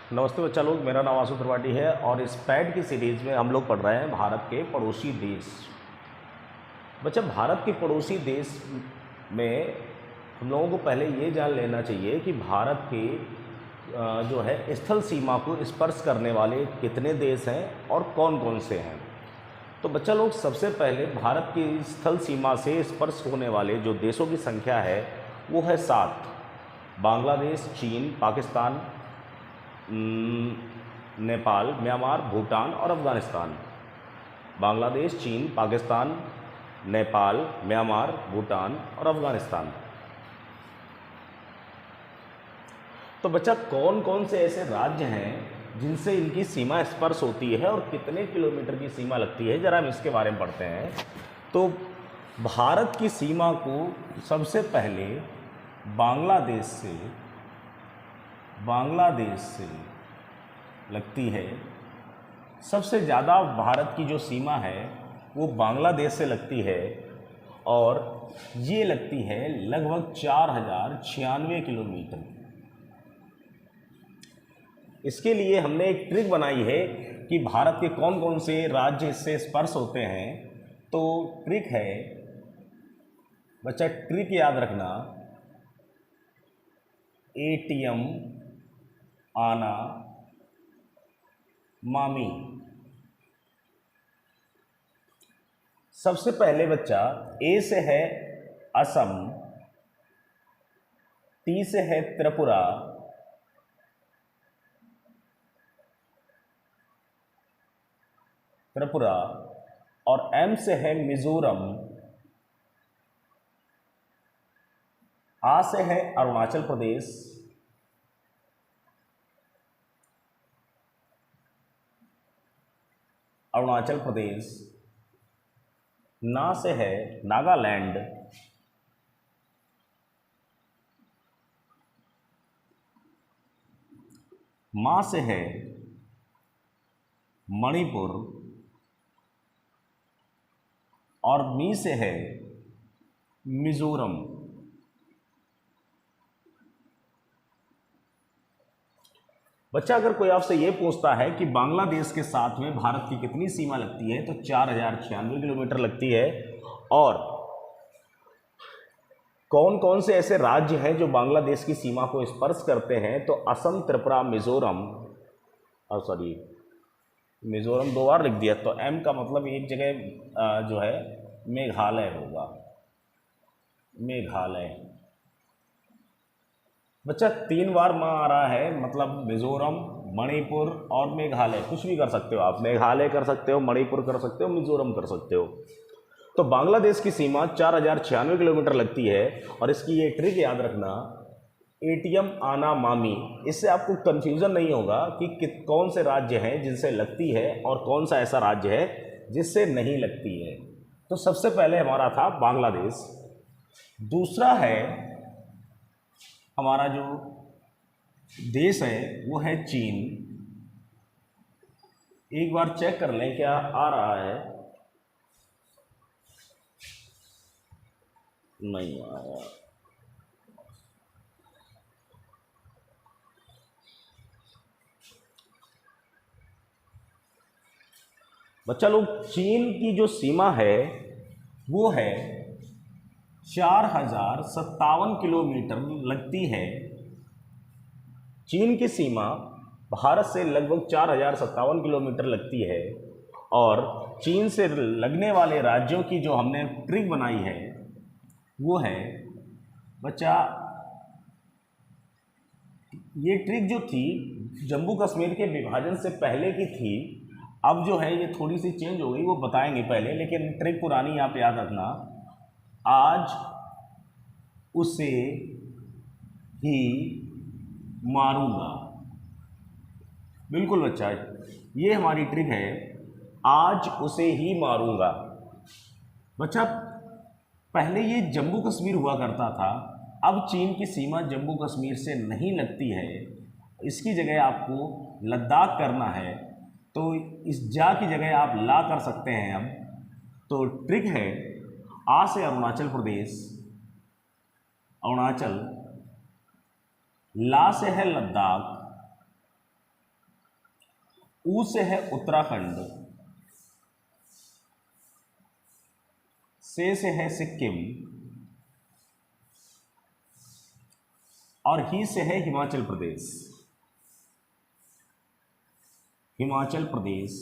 नमस्ते बच्चा लोग, मेरा नाम आशु त्रिपाठी है और इस पैड की सीरीज़ में हम लोग पढ़ रहे हैं भारत के पड़ोसी देश। बच्चा, भारत के पड़ोसी देश में हम लोगों को पहले ये जान लेना चाहिए कि भारत के जो है स्थल सीमा को स्पर्श करने वाले कितने देश हैं और कौन कौन से हैं। तो बच्चा लोग, सबसे पहले भारत की स्थल सीमा से स्पर्श होने वाले जो देशों की संख्या है वो है 7। बांग्लादेश, चीन, पाकिस्तान, नेपाल, म्यांमार, भूटान और अफ़गानिस्तान। बांग्लादेश, चीन, पाकिस्तान, नेपाल, म्यांमार, भूटान और अफ़गानिस्तान। तो बच्चा, कौन कौन से ऐसे राज्य हैं जिनसे इनकी सीमा स्पर्श होती है और कितने किलोमीटर की सीमा लगती है, ज़रा हम इसके बारे में पढ़ते हैं। तो भारत की सीमा को सबसे पहले बांग्लादेश से लगती है। सबसे ज़्यादा भारत की जो सीमा है वो बांग्लादेश से लगती है और ये लगती है लगभग 4096 किलोमीटर। इसके लिए हमने एक ट्रिक बनाई है कि भारत के कौन कौन से राज्य इससे स्पर्श होते हैं। तो ट्रिक है बच्चा, ट्रिक याद रखना, एटीएम आना मामी। सबसे पहले बच्चा, ए से है असम, टी से है त्रिपुरा, और एम से है मिजोरम, आ से है अरुणाचल प्रदेश, ना से है नागालैंड, मा से है मणिपुर और मी से है मिजोरम। बच्चा, अगर कोई आपसे ये पूछता है कि बांग्लादेश के साथ में भारत की कितनी सीमा लगती है, तो 4096 किलोमीटर लगती है। और कौन कौन से ऐसे राज्य हैं जो बांग्लादेश की सीमा को स्पर्श करते हैं, तो असम, त्रिपुरा, मिजोरम, मिजोरम 2 बार लिख दिया, तो एम का मतलब एक जगह जो है मेघालय होगा, मेघालय। बच्चा, 3 बार माँ आ रहा है, मतलब मिजोरम, मणिपुर और मेघालय। कुछ भी कर सकते हो आप, मेघालय कर सकते हो, मणिपुर कर सकते हो, मिजोरम कर सकते हो। तो बांग्लादेश की सीमा 4096 किलोमीटर लगती है। और इसकी ये ट्रिक याद रखना, एटीएम आना मामी। इससे आपको कंफ्यूजन नहीं होगा कि कौन से राज्य हैं जिनसे लगती है और कौन सा ऐसा राज्य है जिससे नहीं लगती है। तो सबसे पहले हमारा था बांग्लादेश। दूसरा है हमारा जो देश है वो है चीन। एक बार चेक कर लें क्या आ रहा है, नहीं आया। बच्चा लोग, चीन की जो सीमा है वो है 4057 किलोमीटर लगती है। चीन की सीमा भारत से लगभग 4057 किलोमीटर लगती है। और चीन से लगने वाले राज्यों की जो हमने ट्रिक बनाई है वो है बच्चा, ये ट्रिक जो थी जम्मू कश्मीर के विभाजन से पहले की थी। अब जो है ये थोड़ी सी चेंज हो गई, वो बताएंगे पहले, लेकिन ट्रिक पुरानी आप याद रखना। आज उसे ही मारूंगा। बिल्कुल बच्चा, ये हमारी ट्रिक है, आज उसे ही मारूंगा। बच्चा, पहले ये जम्मू कश्मीर हुआ करता था, अब चीन की सीमा जम्मू कश्मीर से नहीं लगती है। इसकी जगह आपको लद्दाख करना है, तो इस जा की जगह आप ला कर सकते हैं। अब तो ट्रिक है, आ से अरुणाचल प्रदेश, अरुणाचल, ला से है लद्दाख, ऊ से है उत्तराखंड, से है सिक्किम, और ही से है हिमाचल प्रदेश। हिमाचल प्रदेश।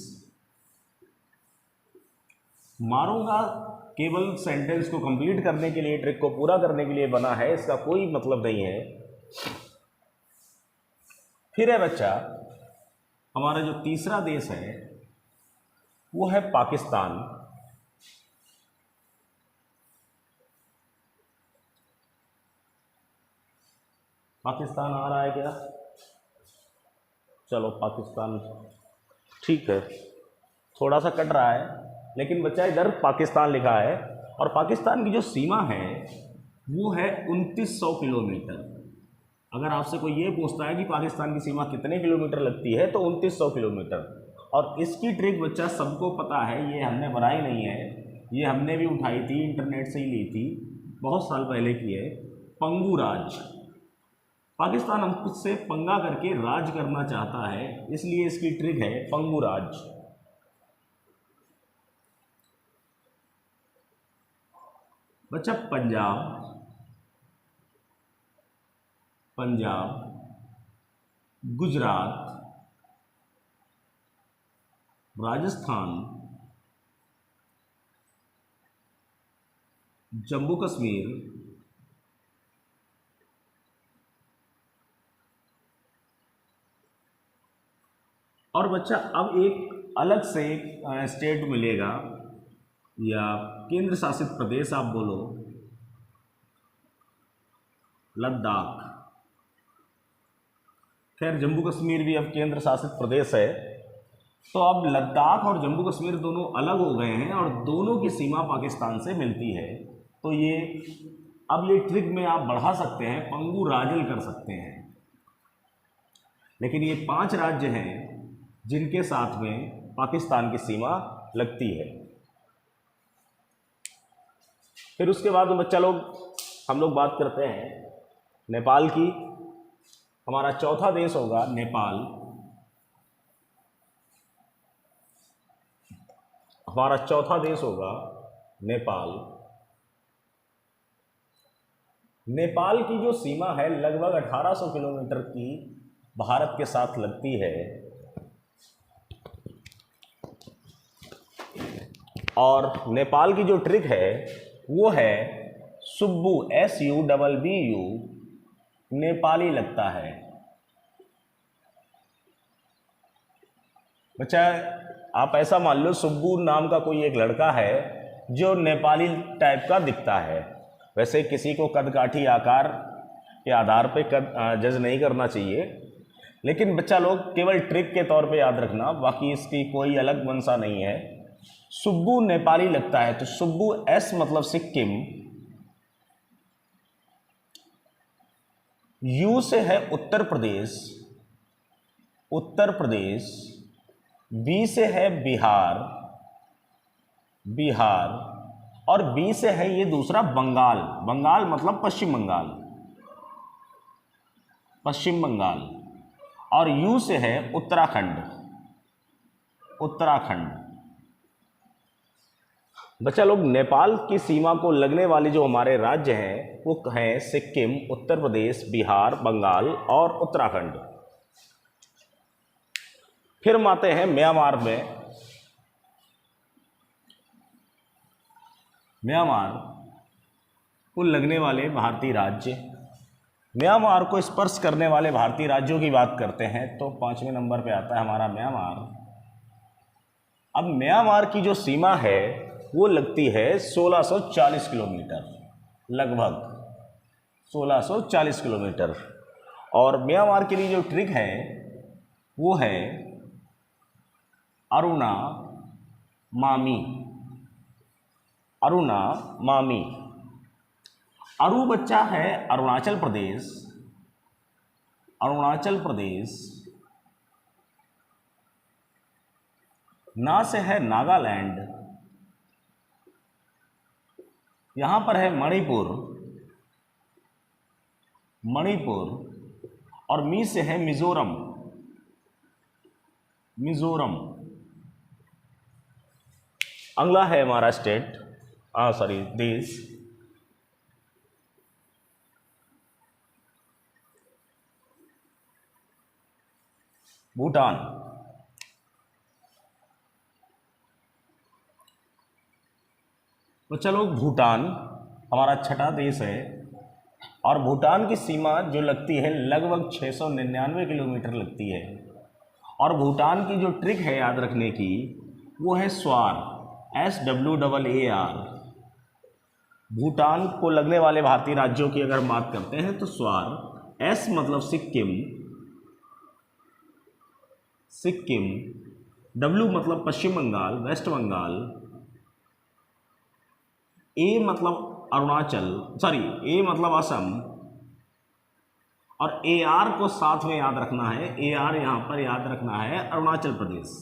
मारूंगा केवल सेंटेंस को कंप्लीट करने के लिए, ट्रिक को पूरा करने के लिए बना है, इसका कोई मतलब नहीं है। फिर है बच्चा, हमारा जो तीसरा देश है वो है पाकिस्तान। पाकिस्तान आ रहा है क्या? चलो पाकिस्तान, ठीक है, थोड़ा सा कट रहा है, लेकिन बच्चा इधर पाकिस्तान लिखा है, और पाकिस्तान की जो सीमा है वो है 2900 किलोमीटर। अगर आपसे कोई ये पूछता है कि पाकिस्तान की सीमा कितने किलोमीटर लगती है, तो 2900 किलोमीटर। और इसकी ट्रिक बच्चा सबको पता है, ये हमने बनाई नहीं है, ये हमने भी उठाई थी, इंटरनेट से ही ली थी, बहुत साल पहले की है। पंगू राज। पाकिस्तान हमसे पंगा करके राज करना चाहता है, इसलिए इसकी ट्रिक है पंगू राज। बच्चा पंजाब, पंजाब, गुजरात, राजस्थान, जम्मू कश्मीर, और बच्चा अब एक अलग से एक स्टेट मिलेगा, या केंद्र शासित प्रदेश आप बोलो, लद्दाख। खैर जम्मू कश्मीर भी अब केंद्र शासित प्रदेश है, तो अब लद्दाख और जम्मू कश्मीर दोनों अलग हो गए हैं और दोनों की सीमा पाकिस्तान से मिलती है। तो ये अब ये ट्रिक में आप बढ़ा सकते हैं, पंगू राजल कर सकते हैं। लेकिन ये 5 राज्य हैं जिनके साथ में पाकिस्तान की सीमा लगती है। फिर उसके बाद बच्चा लोग हम लोग बात करते हैं नेपाल की। हमारा चौथा देश होगा नेपाल। हमारा चौथा देश होगा नेपाल। नेपाल की जो सीमा है लगभग 1800 किलोमीटर की भारत के साथ लगती है, और नेपाल की जो ट्रिक है वो है सुब्बू, SUBBU, नेपाली लगता है। बच्चा आप ऐसा मान लो सुब्बू नाम का कोई एक लड़का है जो नेपाली टाइप का दिखता है। वैसे किसी को कदकाठी आकार के आधार पे जज नहीं करना चाहिए, लेकिन बच्चा लोग केवल ट्रिक के तौर पे याद रखना, बाकी इसकी कोई अलग मंशा नहीं है। सुब्बू नेपाली लगता है, तो सुब्बू S मतलब सिक्किम, U से है उत्तर प्रदेश, उत्तर प्रदेश, B से है बिहार, बिहार, और B से है ये दूसरा बंगाल, बंगाल मतलब पश्चिम बंगाल, पश्चिम बंगाल, और U से है उत्तराखंड, उत्तराखंड। बच्चा लोग नेपाल की सीमा को लगने वाले जो हमारे राज्य हैं वो हैं सिक्किम, उत्तर प्रदेश, बिहार, बंगाल और उत्तराखंड। फिर हम आते हैं म्यांमार में। म्यांमार को लगने वाले भारतीय राज्य, म्यांमार को स्पर्श करने वाले भारतीय राज्यों की बात करते हैं तो 5वें नंबर पे आता है हमारा म्यांमार। अब म्यांमार की जो सीमा है वो लगती है 1640 किलोमीटर, लगभग 1640 किलोमीटर। और म्यांमार के लिए जो ट्रिक है वो है अरुणा मामी, अरुणा मामी। अरु बच्चा है अरुणाचल प्रदेश, अरुणाचल प्रदेश, ना से है नागालैंड, यहाँ पर है मणिपुर, मणिपुर, और मी से है मिजोरम, मिजोरम। अगला है हमारा स्टेट, सॉरी देश, भूटान। तो चलो, भूटान हमारा छठा देश है और भूटान की सीमा जो लगती है लगभग 699 किलोमीटर लगती है। और भूटान की जो ट्रिक है याद रखने की वो है स्वार, SWAAR। भूटान को लगने वाले भारतीय राज्यों की अगर बात करते हैं तो स्वार, S मतलब सिक्किम, W मतलब पश्चिम बंगाल, वेस्ट बंगाल, A मतलब अरुणाचल, A मतलब असम, और AR को साथ में याद रखना है, AR यहां पर याद रखना है अरुणाचल प्रदेश,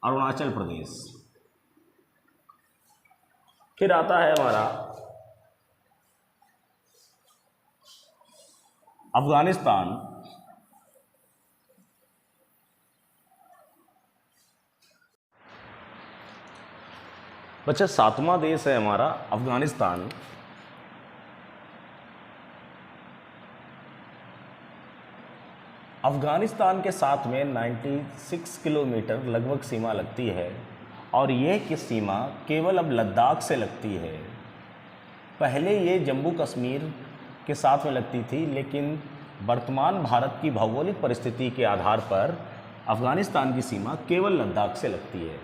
अरुणाचल प्रदेश। फिर आता है हमारा अफगानिस्तान। बच्चा, सातवां देश है हमारा अफगानिस्तान। अफगानिस्तान के साथ में 96 किलोमीटर लगभग सीमा लगती है और यह की सीमा केवल अब लद्दाख से लगती है। पहले ये जम्मू कश्मीर के साथ में लगती थी, लेकिन वर्तमान भारत की भौगोलिक परिस्थिति के आधार पर अफगानिस्तान की सीमा केवल लद्दाख से लगती है।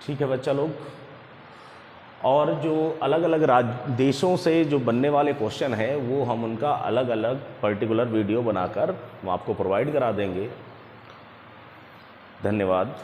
ठीक है बच्चा लोग, और जो अलग अलग देशों से जो बनने वाले क्वेश्चन हैं वो हम उनका अलग अलग पर्टिकुलर वीडियो बनाकर हम आपको प्रोवाइड करा देंगे। धन्यवाद।